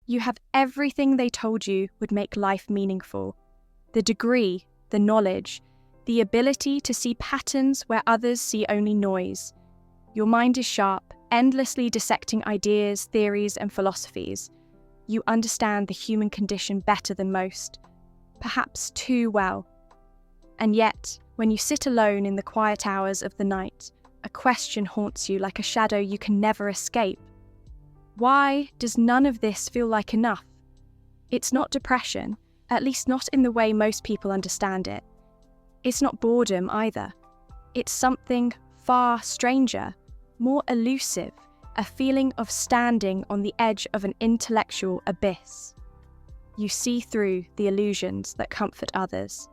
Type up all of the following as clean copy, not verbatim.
You have everything they told you would make life meaningful. The degree, the knowledge, the ability to see patterns where others see only noise. Your mind is sharp, endlessly dissecting ideas, theories, and philosophies. You understand the human condition better than most, perhaps too well. And yet, when you sit alone in the quiet hours of the night, a question haunts you like a shadow you can never escape. Why does none of this feel like enough? It's not depression, at least not in the way most people understand it. It's not boredom either. It's something far stranger, more elusive, a feeling of standing on the edge of an intellectual abyss. You see through the illusions that comfort others.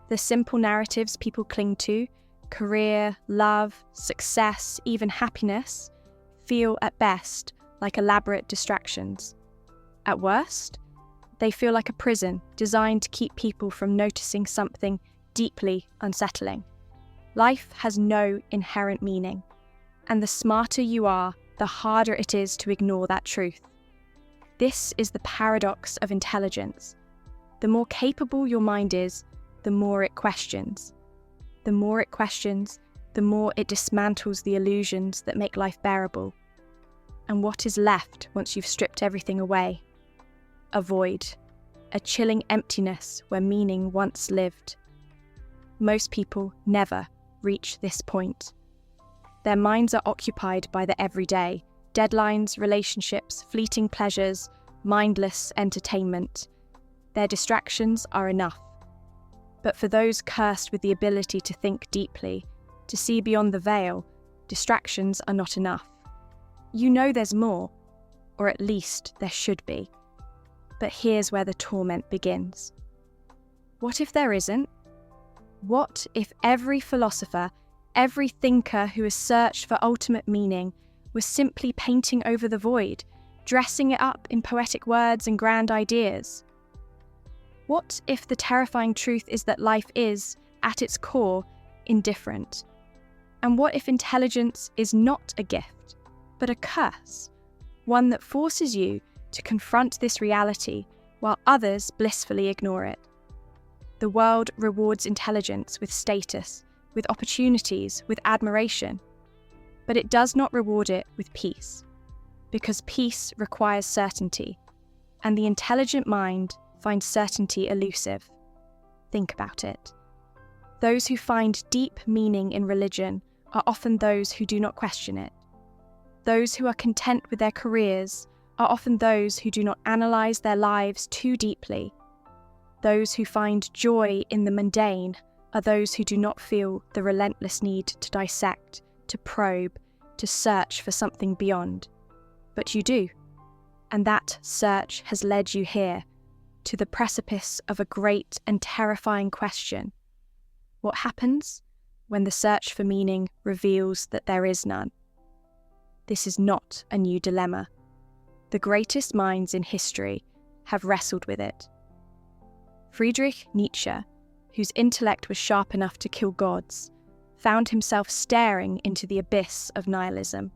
The simple narratives people cling to, career, love, success, even happiness, feel at best like elaborate distractions. At worst, they feel like a prison designed to keep people from noticing something deeply unsettling. Life has no inherent meaning, and the smarter you are, the harder it is to ignore that truth. This is the paradox of intelligence. The more capable your mind is, the more it questions. The more it questions, the more it dismantles the illusions that make life bearable. And what is left once you've stripped everything away? A void, a chilling emptiness where meaning once lived. Most people never reach this point. Their minds are occupied by the everyday, deadlines, relationships, fleeting pleasures, mindless entertainment. Their distractions are enough. But for those cursed with the ability to think deeply, to see beyond the veil, distractions are not enough. You know there's more, or at least there should be. But here's where the torment begins. What if there isn't? What if every philosopher, every thinker who has searched for ultimate meaning was simply painting over the void, dressing it up in poetic words and grand ideas? What if the terrifying truth is that life is, at its core, indifferent? And what if intelligence is not a gift, but a curse, one that forces you to confront this reality while others blissfully ignore it? The world rewards intelligence with status, with opportunities, with admiration, but it does not reward it with peace, because peace requires certainty, and the intelligent mind finds certainty elusive. Think about it. Those who find deep meaning in religion are often those who do not question it. Those who are content with their careers are often those who do not analyze their lives too deeply. Those who find joy in the mundane are those who do not feel the relentless need to dissect, to probe, to search for something beyond. But you do, and that search has led you here, to the precipice of a great and terrifying question. What happens when the search for meaning reveals that there is none? This is not a new dilemma. The greatest minds in history have wrestled with it. Friedrich Nietzsche, whose intellect was sharp enough to kill gods, found himself staring into the abyss of nihilism.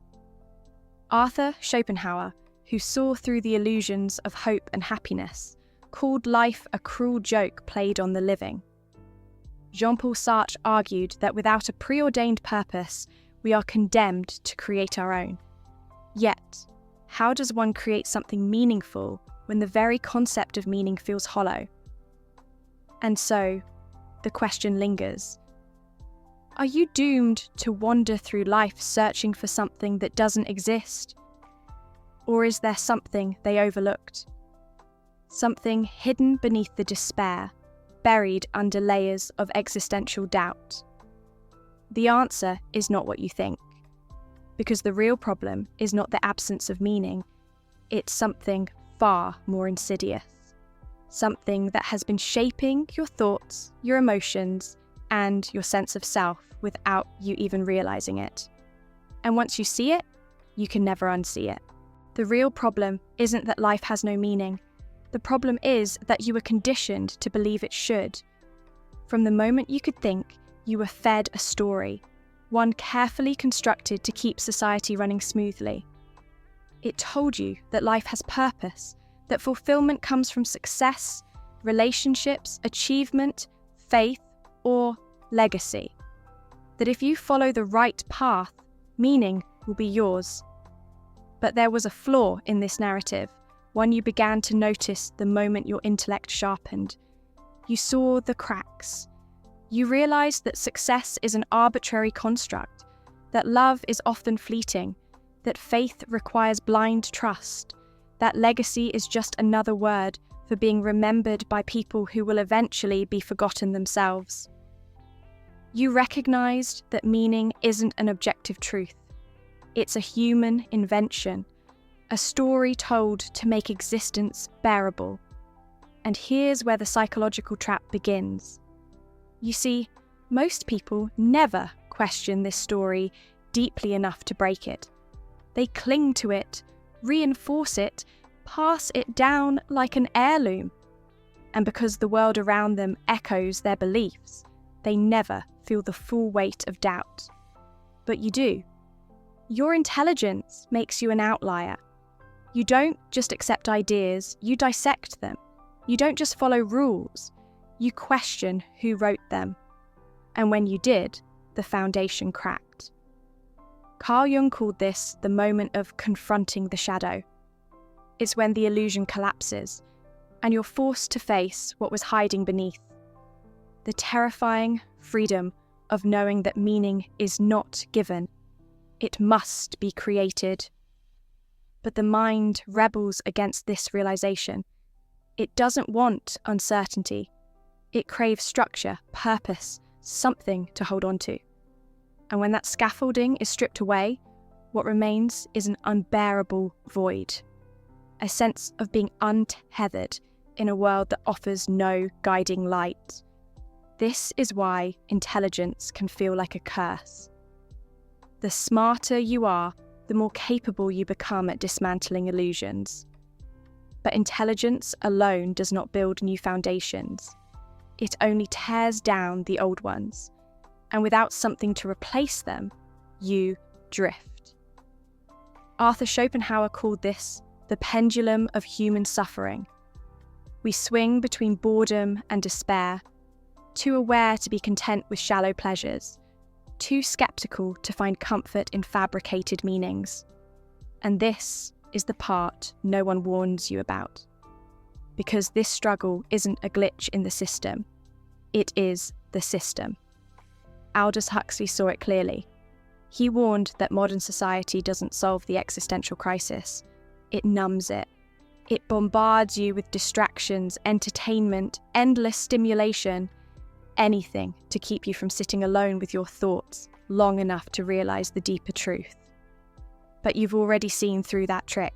Arthur Schopenhauer, who saw through the illusions of hope and happiness, called life a cruel joke played on the living. Jean-Paul Sartre argued that without a preordained purpose, we are condemned to create our own. Yet, how does one create something meaningful when the very concept of meaning feels hollow? And so, the question lingers. Are you doomed to wander through life searching for something that doesn't exist? Or is there something they overlooked? Something hidden beneath the despair, buried under layers of existential doubt? The answer is not what you think, because the real problem is not the absence of meaning, it's something far more insidious. Something that has been shaping your thoughts, your emotions, and your sense of self without you even realizing it. And once you see it, you can never unsee it. The real problem isn't that life has no meaning. The problem is that you were conditioned to believe it should. From the moment you could think, you were fed a story, one carefully constructed to keep society running smoothly. It told you that life has purpose, that fulfillment comes from success, relationships, achievement, faith, or legacy. That if you follow the right path, meaning will be yours. But there was a flaw in this narrative, one you began to notice the moment your intellect sharpened. You saw the cracks. You realized that success is an arbitrary construct, that love is often fleeting, that faith requires blind trust, that legacy is just another word for being remembered by people who will eventually be forgotten themselves. You recognized that meaning isn't an objective truth. It's a human invention, a story told to make existence bearable. And here's where the psychological trap begins. You see, most people never question this story deeply enough to break it. They cling to it, reinforce it, pass it down like an heirloom. And because the world around them echoes their beliefs, they never feel the full weight of doubt. But you do. Your intelligence makes you an outlier. You don't just accept ideas, you dissect them. You don't just follow rules, you question who wrote them. And when you did, the foundation cracked. Carl Jung called this the moment of confronting the shadow. It's when the illusion collapses, and you're forced to face what was hiding beneath. The terrifying freedom of knowing that meaning is not given. It must be created. But the mind rebels against this realization. It doesn't want uncertainty. It craves structure, purpose, something to hold on to. And when that scaffolding is stripped away, what remains is an unbearable void. A sense of being untethered in a world that offers no guiding light. This is why intelligence can feel like a curse. The smarter you are, the more capable you become at dismantling illusions. But intelligence alone does not build new foundations. It only tears down the old ones. And without something to replace them, you drift. Arthur Schopenhauer called this the pendulum of human suffering. We swing between boredom and despair, too aware to be content with shallow pleasures, too skeptical to find comfort in fabricated meanings. And this is the part no one warns you about. Because this struggle isn't a glitch in the system, it is the system. Aldous Huxley saw it clearly. He warned that modern society doesn't solve the existential crisis. It numbs it. It bombards you with distractions, entertainment, endless stimulation, anything to keep you from sitting alone with your thoughts long enough to realize the deeper truth. But you've already seen through that trick.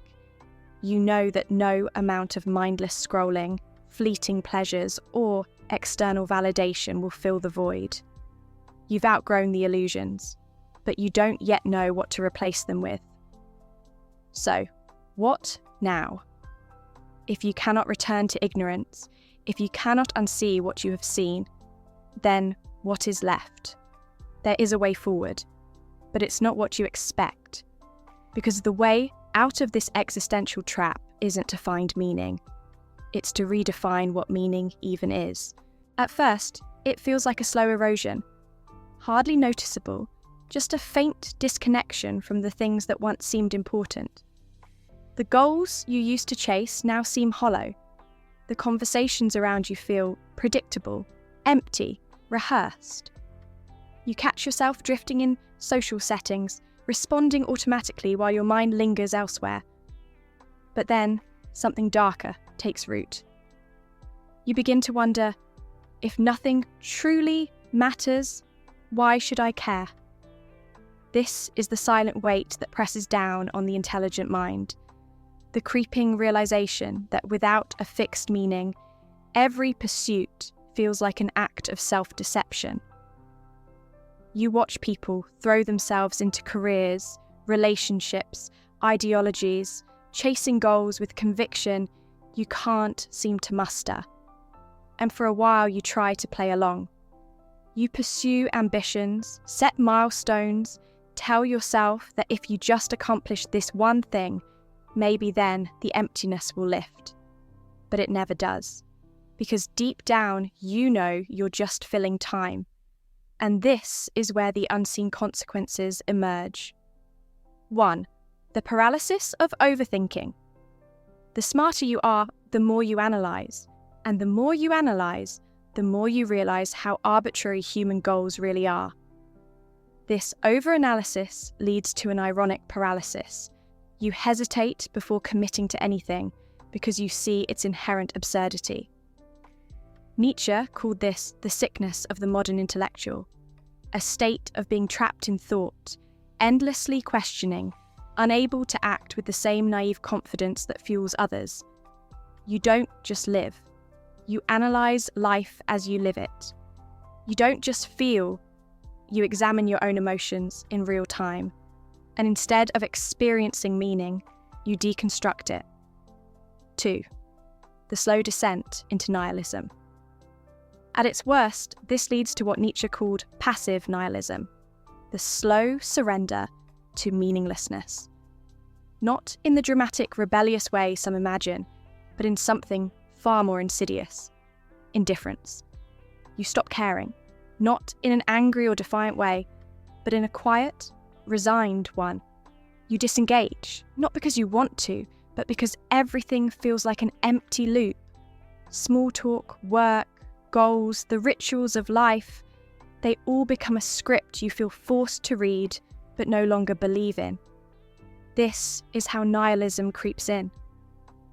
You know that no amount of mindless scrolling, fleeting pleasures, or external validation will fill the void. You've outgrown the illusions, but you don't yet know what to replace them with. So, what now? If you cannot return to ignorance, if you cannot unsee what you have seen, then what is left? There is a way forward, but it's not what you expect. Because the way out of this existential trap isn't to find meaning. It's to redefine what meaning even is. At first, it feels like a slow erosion. Hardly noticeable, just a faint disconnection from the things that once seemed important. The goals you used to chase now seem hollow. The conversations around you feel predictable, empty, rehearsed. You catch yourself drifting in social settings, responding automatically while your mind lingers elsewhere. But then, something darker takes root. You begin to wonder, if nothing truly matters, why should I care? This is the silent weight that presses down on the intelligent mind. The creeping realization that without a fixed meaning, every pursuit feels like an act of self-deception. You watch people throw themselves into careers, relationships, ideologies, chasing goals with conviction you can't seem to muster. And for a while you try to play along. You pursue ambitions, set milestones, tell yourself that if you just accomplish this one thing, maybe then the emptiness will lift. but it never does. Because deep down, you know you're just filling time. And this is where the unseen consequences emerge. 1. The paralysis of overthinking. The smarter you are, the more you analyze. And the more you analyze, the more you realize how arbitrary human goals really are. This overanalysis leads to an ironic paralysis. You hesitate before committing to anything because you see its inherent absurdity. Nietzsche called this the sickness of the modern intellectual, a state of being trapped in thought, endlessly questioning, unable to act with the same naive confidence that fuels others. You don't just live. You analyze life as you live it. You don't just feel, you examine your own emotions in real time, and instead of experiencing meaning, you deconstruct it. 2. The slow descent into nihilism. At its worst, this leads to what Nietzsche called passive nihilism, the slow surrender to meaninglessness. Not in the dramatic, rebellious way some imagine, but in something far more insidious: indifference. You stop caring, not in an angry or defiant way, but in a quiet, resigned one. You disengage, not because you want to, but because everything feels like an empty loop. Small talk, work, goals, the rituals of life, they all become a script you feel forced to read but no longer believe in. This is how nihilism creeps in,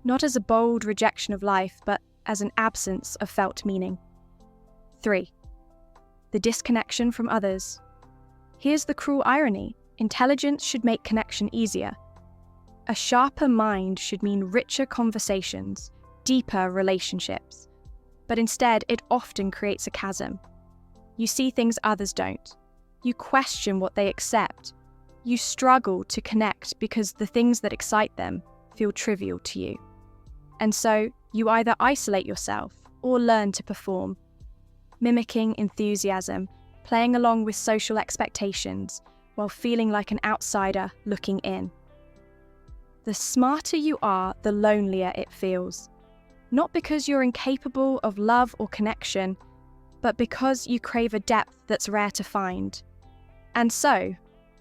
not as a bold rejection of life, but as an absence of felt meaning. 3. The disconnection from others. Here's the cruel irony: intelligence should make connection easier. A sharper mind should mean richer conversations, deeper relationships. But instead, it often creates a chasm. You see things others don't. You question what they accept. You struggle to connect because the things that excite them feel trivial to you. And so, you either isolate yourself or learn to perform, mimicking enthusiasm, playing along with social expectations, while feeling like an outsider looking in. The smarter you are, the lonelier it feels. Not because you're incapable of love or connection, but because you crave a depth that's rare to find. And so,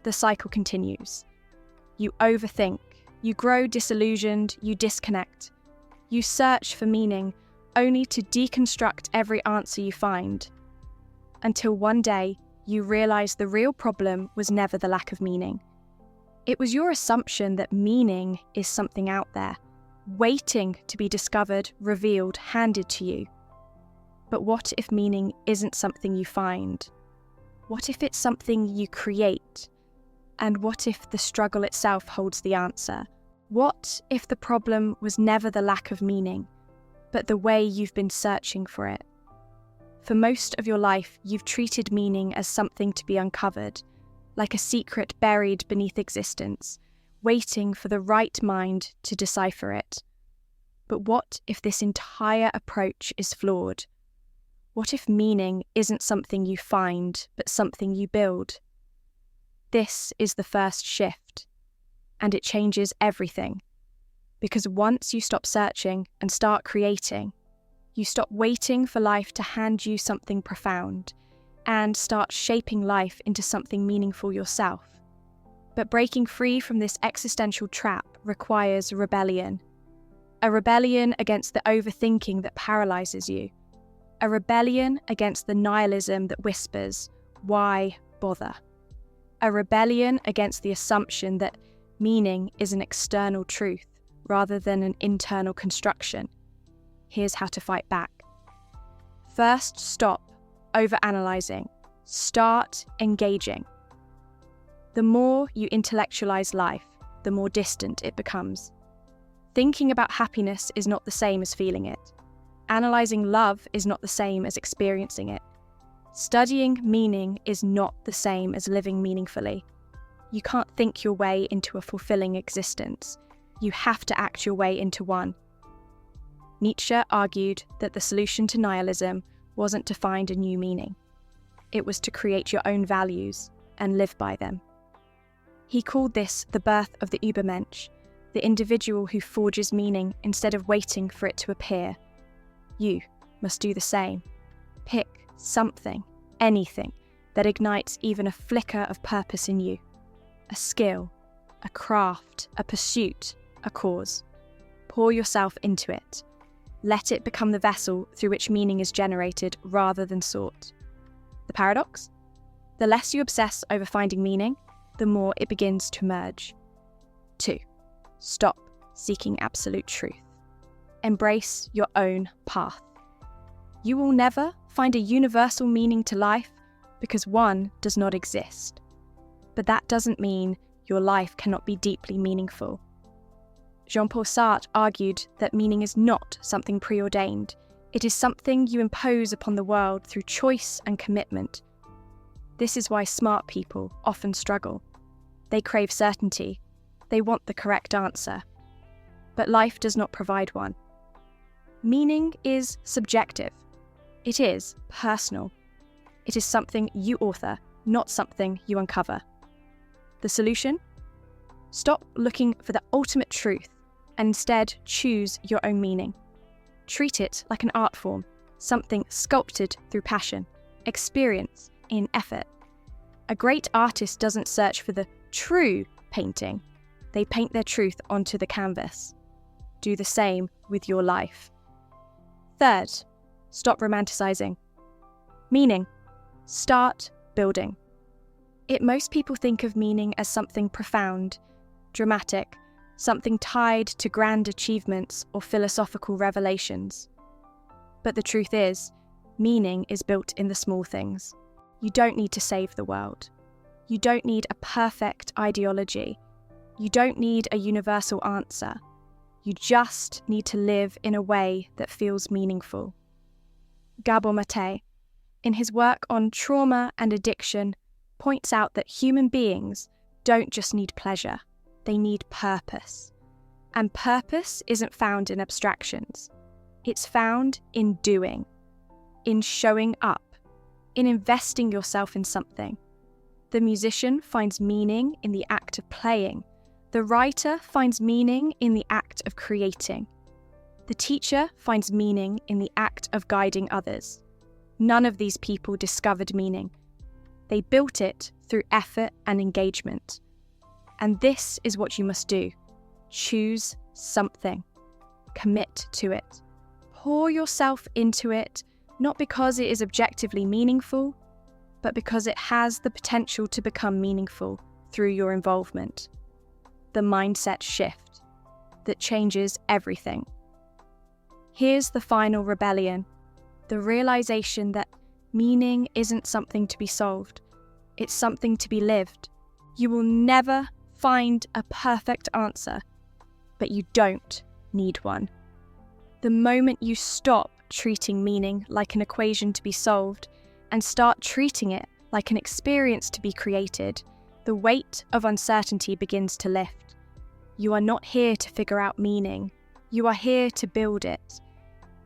the cycle continues. You overthink, you grow disillusioned, you disconnect. You search for meaning, only to deconstruct every answer you find. Until one day, you realize the real problem was never the lack of meaning. It was your assumption that meaning is something out there, waiting to be discovered, revealed, handed to you. But what if meaning isn't something you find? What if it's something you create? And what if the struggle itself holds the answer? What if the problem was never the lack of meaning, but the way you've been searching for it? For most of your life, you've treated meaning as something to be uncovered, like a secret buried beneath existence, waiting for the right mind to decipher it. But what if this entire approach is flawed? What if meaning isn't something you find, but something you build? This is the first shift, and it changes everything. Because once you stop searching and start creating, you stop waiting for life to hand you something profound, and start shaping life into something meaningful yourself. But breaking free from this existential trap requires rebellion. A rebellion against the overthinking that paralyzes you. A rebellion against the nihilism that whispers, "Why bother?" A rebellion against the assumption that meaning is an external truth rather than an internal construction. Here's how to fight back. First, stop overanalyzing. Start engaging. The more you intellectualize life, the more distant it becomes. Thinking about happiness is not the same as feeling it. Analyzing love is not the same as experiencing it. Studying meaning is not the same as living meaningfully. You can't think your way into a fulfilling existence. You have to act your way into one. Nietzsche argued that the solution to nihilism wasn't to find a new meaning. It was to create your own values and live by them. He called this the birth of the Übermensch, the individual who forges meaning instead of waiting for it to appear. You must do the same. Pick something, anything, that ignites even a flicker of purpose in you. A skill, a craft, a pursuit, a cause. Pour yourself into it. Let it become the vessel through which meaning is generated rather than sought. The paradox? The less you obsess over finding meaning, the more it begins to emerge. 2. Stop seeking absolute truth. Embrace your own path. You will never find a universal meaning to life because one does not exist. But that doesn't mean your life cannot be deeply meaningful. Jean-Paul Sartre argued that meaning is not something preordained. It is something you impose upon the world through choice and commitment. This is why smart people often struggle. They crave certainty. They want the correct answer. But life does not provide one. Meaning is subjective. It is personal. It is something you author, not something you uncover. The solution? Stop looking for the ultimate truth and instead choose your own meaning. Treat it like an art form, something sculpted through passion, experience, in effort. A great artist doesn't search for the true painting. They paint their truth onto the canvas. Do the same with your life. 3rd, stop romanticizing. Meaning. Start building. Most people think of meaning as something profound, dramatic, something tied to grand achievements or philosophical revelations. But the truth is, meaning is built in the small things. You don't need to save the world. You don't need a perfect ideology. You don't need a universal answer. You just need to live in a way that feels meaningful. Gabor Mate, in his work on trauma and addiction, points out that human beings don't just need pleasure, they need purpose. And purpose isn't found in abstractions. It's found in doing, in showing up, in investing yourself in something. The musician finds meaning in the act of playing. The writer finds meaning in the act of creating. The teacher finds meaning in the act of guiding others. None of these people discovered meaning. They built it through effort and engagement. And this is what you must do. Choose something. Commit to it. Pour yourself into it, not because it is objectively meaningful, but because it has the potential to become meaningful through your involvement. The mindset shift that changes everything. Here's the final rebellion, the realization that meaning isn't something to be solved, it's something to be lived. You will never find a perfect answer, but you don't need one. The moment you stop treating meaning like an equation to be solved and start treating it like an experience to be created, the weight of uncertainty begins to lift. You are not here to figure out meaning. You are here to build it.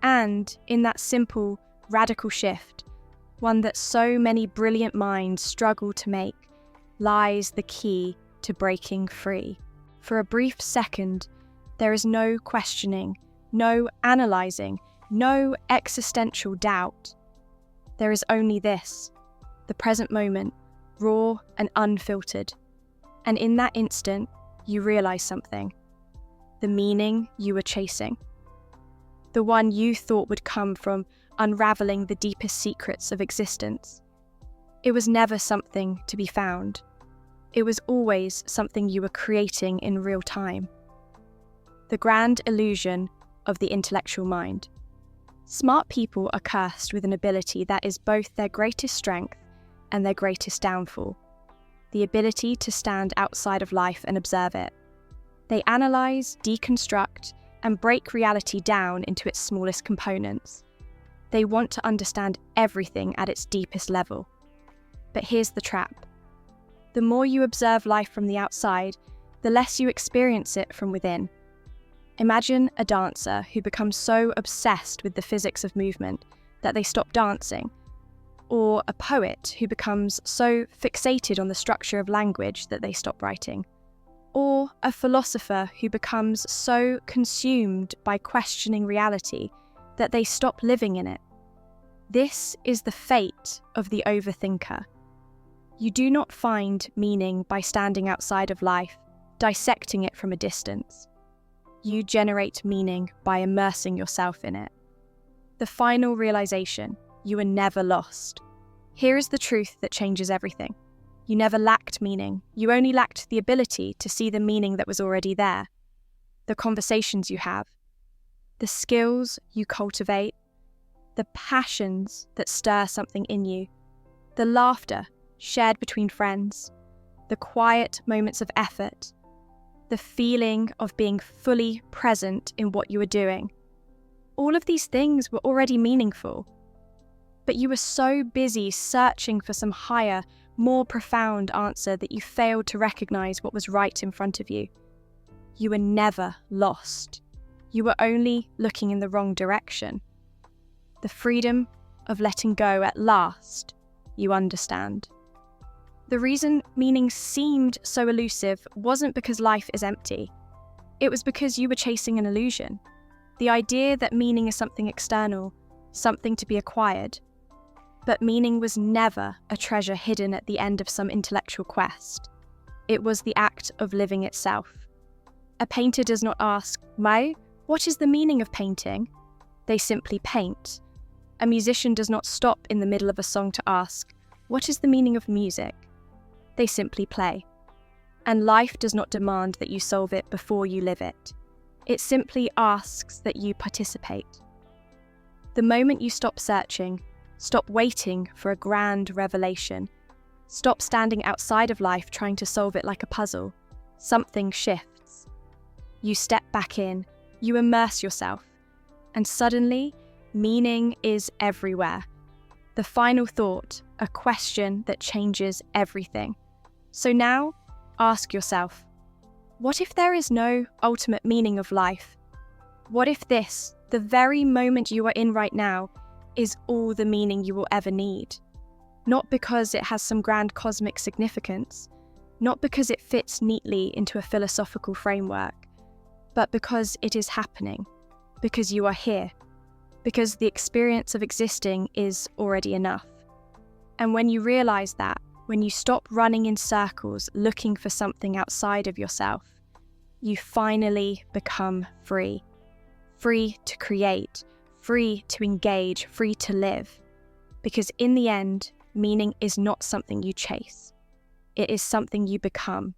And in that simple, radical shift, one that so many brilliant minds struggle to make, lies the key to breaking free. For a brief second, there is no questioning, no analysing, no existential doubt. There is only this, the present moment, raw and unfiltered. And in that instant, you realise something. The meaning you were chasing. The one you thought would come from unravelling the deepest secrets of existence. It was never something to be found. It was always something you were creating in real time. The grand illusion of the intellectual mind. Smart people are cursed with an ability that is both their greatest strength and their greatest downfall. The ability to stand outside of life and observe it. They analyse, deconstruct, and break reality down into its smallest components. They want to understand everything at its deepest level. But here's the trap. The more you observe life from the outside, the less you experience it from within. Imagine a dancer who becomes so obsessed with the physics of movement that they stop dancing, or a poet who becomes so fixated on the structure of language that they stop writing. or a philosopher who becomes so consumed by questioning reality that they stop living in it. This is the fate of the overthinker. You do not find meaning by standing outside of life, dissecting it from a distance. You generate meaning by immersing yourself in it. The final realization: you are never lost. Here is the truth that changes everything. You never lacked meaning. You only lacked the ability to see the meaning that was already there. The conversations you have, the skills you cultivate, the passions that stir something in you, the laughter shared between friends, the quiet moments of effort, the feeling of being fully present in what you were doing. All of these things were already meaningful, but you were so busy searching for some higher, more profound answer that you failed to recognize what was right in front of you. You were never lost. You were only looking in the wrong direction. The freedom of letting go at last, you understand. The reason meaning seemed so elusive wasn't because life is empty. It was because you were chasing an illusion. The idea that meaning is something external, something to be acquired. But meaning was never a treasure hidden at the end of some intellectual quest. It was the act of living itself. A painter does not ask, "Mai, what is the meaning of painting?" They simply paint. A musician does not stop in the middle of a song to ask, "What is the meaning of music?" They simply play. And life does not demand that you solve it before you live it. It simply asks that you participate. The moment you stop searching, stop waiting for a grand revelation, stop standing outside of life trying to solve it like a puzzle, something shifts. You step back in, you immerse yourself, and suddenly, meaning is everywhere. The final thought, a question that changes everything. So now, ask yourself, what if there is no ultimate meaning of life? What if this, the very moment you are in right now, is all the meaning you will ever need? Not because it has some grand cosmic significance, not because it fits neatly into a philosophical framework, but because it is happening, because you are here, because the experience of existing is already enough. And when you realize that, when you stop running in circles looking for something outside of yourself, you finally become free. Free to create, free to engage, free to live. Because in the end, meaning is not something you chase. It is something you become.